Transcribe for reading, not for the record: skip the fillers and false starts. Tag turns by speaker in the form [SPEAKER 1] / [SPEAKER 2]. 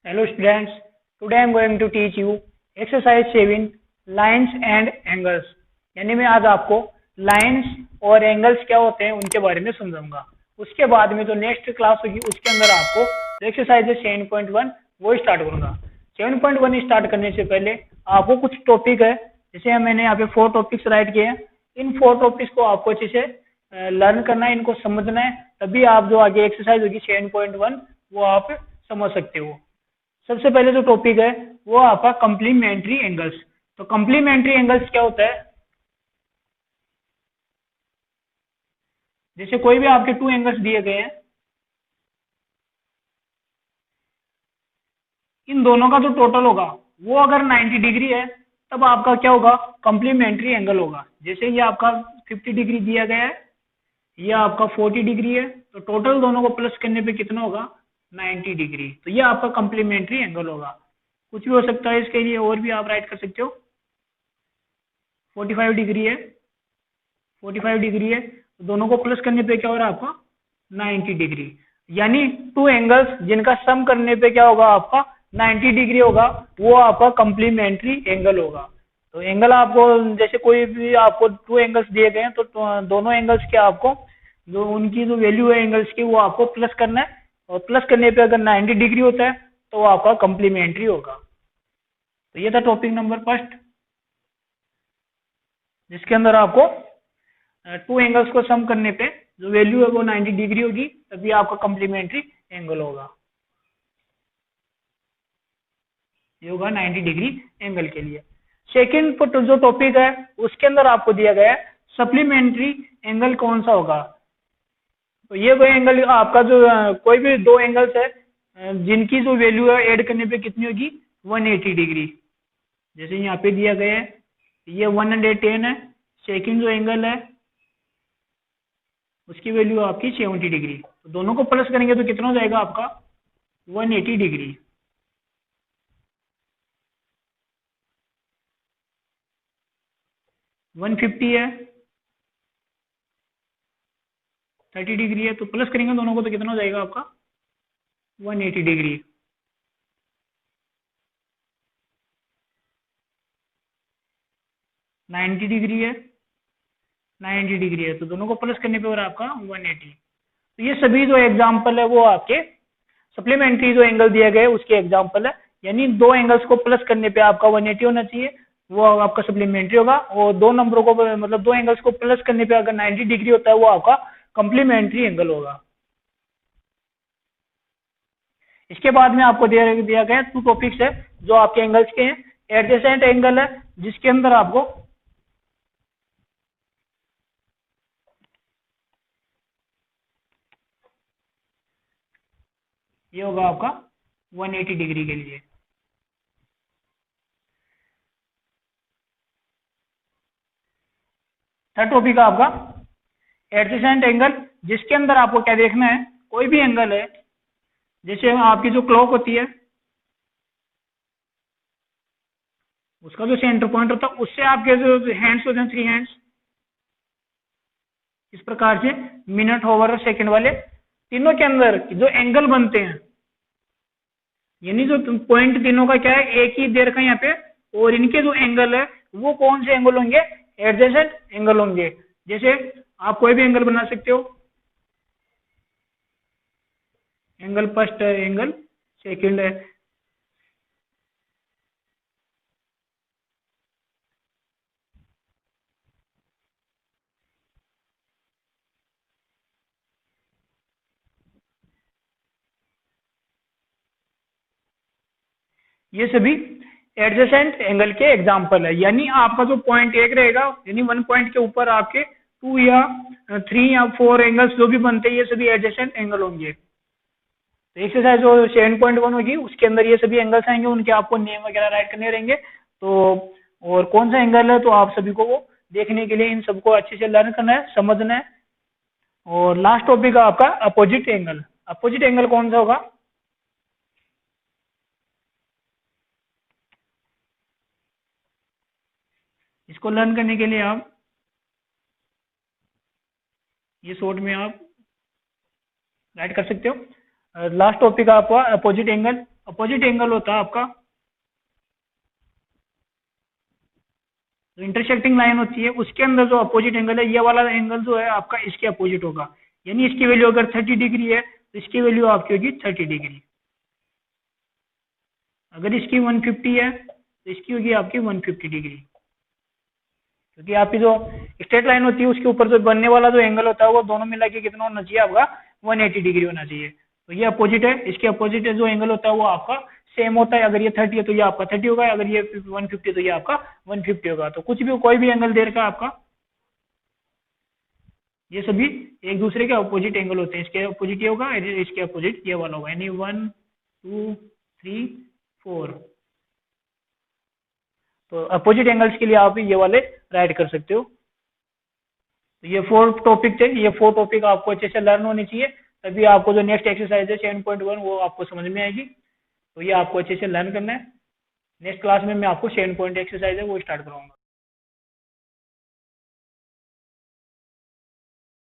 [SPEAKER 1] Hello students, today I am going to teach you exercise 7 lines and angles। यानी मैं आज आपको lines और एंगल्स क्या होते हैं उनके बारे में समझाऊंगा। उसके बाद में जो नेक्स्ट क्लास होगी उसके अंदर आपको एक्सरसाइज 7.1 वो स्टार्ट करूंगा। 7.1 स्टार्ट करने से पहले आपको कुछ टॉपिक है, जैसे मैंने यहाँ पे 4 टॉपिक्स राइट किए हैं। इन 4 टॉपिक्स को आपको अच्छे से लर्न करना है, इनको समझना है, तभी आप जो आगे एक्सरसाइज होगी 7.1 वो आप समझ सकते हो। सबसे पहले जो टॉपिक है वो आपका कंप्लीमेंट्री एंगल्स। तो कंप्लीमेंट्री एंगल्स क्या होता है? जैसे कोई भी आपके 2 एंगल्स दिए गए हैं, इन दोनों का जो टोटल होगा वो अगर 90 डिग्री है तब आपका क्या होगा? कंप्लीमेंट्री एंगल होगा। जैसे ये आपका 50 डिग्री दिया गया है, ये आपका 40 डिग्री है, तो टोटल दोनों को प्लस करने पे कितना होगा? 90 डिग्री। तो ये आपका कंप्लीमेंट्री एंगल होगा। कुछ भी हो सकता है इसके लिए, और भी आप राइट कर सकते हो। 45 डिग्री है, 45 डिग्री है, तो दोनों को प्लस करने पे क्या हो रहा है आपका? 90 डिग्री। यानी 2 एंगल्स जिनका सम करने पे क्या होगा आपका? 90 डिग्री होगा, वो आपका कंप्लीमेंट्री एंगल होगा। तो एंगल आपको जैसे कोई भी आपको 2 एंगल्स दिए गए हैं तो दोनों एंगल्स के आपको जो उनकी जो वैल्यू है एंगल्स की वो आपको प्लस करना है, और प्लस करने पे अगर 90 डिग्री होता है तो वो आपका कंप्लीमेंट्री होगा। तो ये था टॉपिक नंबर फर्स्ट, जिसके अंदर आपको 2 एंगल्स को सम करने पे जो वैल्यू है वो 90 डिग्री होगी, तभी आपका कंप्लीमेंट्री एंगल होगा। ये होगा 90 डिग्री एंगल के लिए। सेकेंड जो टॉपिक है उसके अंदर आपको दिया गया है सप्लीमेंट्री एंगल कौन सा होगा। तो ये कोई एंगल आपका जो कोई भी 2 एंगल्स है जिनकी जो वैल्यू है ऐड करने पे कितनी होगी? 180 डिग्री। जैसे यहाँ पे दिया गया है ये 110 है, सेकेंड जो एंगल है उसकी वैल्यू आपकी 70 डिग्री। तो दोनों को प्लस करेंगे तो कितना हो जाएगा आपका? 180 डिग्री। वन 50 है, 30 डिग्री है, तो प्लस करेंगे दोनों को तो कितना हो जाएगा आपका? 180 डिग्री। नाइन्टी डिग्री है, 90 डिग्री है, तो दोनों को प्लस करने पे हो रहा है आपका 180। तो ये सभी जो एग्जाम्पल है वो आपके सप्लीमेंट्री जो एंगल दिया गया है उसके एग्जाम्पल है। यानी 2 एंगल्स को प्लस करने पे आपका 180 होना चाहिए, वो आपका सप्लीमेंट्री होगा। और 2 नंबरों को मतलब 2 एंगल्स को प्लस करने पे अगर 90 डिग्री होता है वो आपका कंप्लीमेंट्री एंगल होगा। इसके बाद में आपको दिया गया 2 टॉपिक्स है जो आपके एंगल्स के हैं। एडजेसेंट एंगल है, जिसके अंदर आपको ये होगा आपका 180 डिग्री के लिए। थर्ड टॉपिक है आपका एडजेसेंट एंगल, जिसके अंदर आपको क्या देखना है? कोई भी एंगल है, जैसे आपकी जो क्लॉक होती है उसका जो सेंटर पॉइंट होता है उससे आपके जो हैंड्स होते हैं 3 हैंड्स, इस प्रकार से मिनट, ओवर और सेकंड वाले तीनों के अंदर जो एंगल बनते हैं, यानी जो पॉइंट तीनों का क्या है? एक ही देर का यहाँ पे, और इनके जो एंगल है वो कौन से एंगल होंगे? एडजेसेंट एंगल होंगे। जैसे आप कोई भी एंगल बना सकते हो, एंगल फर्स्ट है, एंगल सेकंड है। ये सभी एडजेसेंट एंगल के एग्जाम्पल है। यानी आपका जो पॉइंट एक रहेगा, यानी 1 पॉइंट के ऊपर आपके 2 या 3 या 4 एंगल्स जो भी बनते हैं ये सभी एडजेसेंट एंगल होंगे। तो एक्सरसाइज जो 7.1 होगी उसके अंदर ये सभी एंगल्स आएंगे, उनके आपको नेम वगैरह राइट करने रहेंगे। तो और कौन सा एंगल है तो आप सभी को वो देखने के लिए इन सबको अच्छे से लर्न करना है, समझना है। और लास्ट टॉपिक है आपका अपोजिट एंगल। अपोजिट एंगल कौन सा होगा? इसको लर्न करने के लिए आप ये शॉर्ट में आप राइट कर सकते हो। लास्ट टॉपिक आपका अपोजिट एंगल। अपोजिट एंगल होता है आपका, जो इंटरसेक्टिंग लाइन होती है उसके अंदर जो अपोजिट एंगल है, ये वाला एंगल जो है आपका इसके अपोजिट होगा। यानी इसकी वैल्यू अगर 30 डिग्री है तो इसकी वैल्यू आपकी होगी 30 डिग्री। अगर इसकी 150 है तो इसकी होगी आपकी 150 डिग्री। क्योंकि आपकी जो स्ट्रेट लाइन होती है उसके ऊपर जो बनने वाला जो एंगल होता है वो दोनों मिला के कितना होना चाहिए आपका, 180 डिग्री होना चाहिए। तो ये अपोजिट है, इसके अपोजिट जो एंगल होता है वो आपका सेम होता है। अगर ये 30 है तो ये आपका 30 होगा, अगर ये 150 तो ये आपका 150 होगा। तो कुछ भी कोई भी एंगल दे रखा आपका, ये सभी एक दूसरे के अपोजिट एंगल होते हैं। इसके अपोजिट ये होगा, इसके अपोजिट ये वाला होगा। यानी 1 2 3 4। तो अपोजिट एंगल्स के लिए आप ये वाले राइट कर सकते हो। तो ये 4 टॉपिक थे, ये 4 टॉपिक आपको अच्छे से लर्न होने चाहिए, तभी आपको जो नेक्स्ट एक्सरसाइज है 7.1 वो आपको समझ में आएगी। तो ये आपको अच्छे से लर्न करना है। नेक्स्ट क्लास में मैं आपको 7 पॉइंट एक्सरसाइज है वो स्टार्ट कराऊंगा।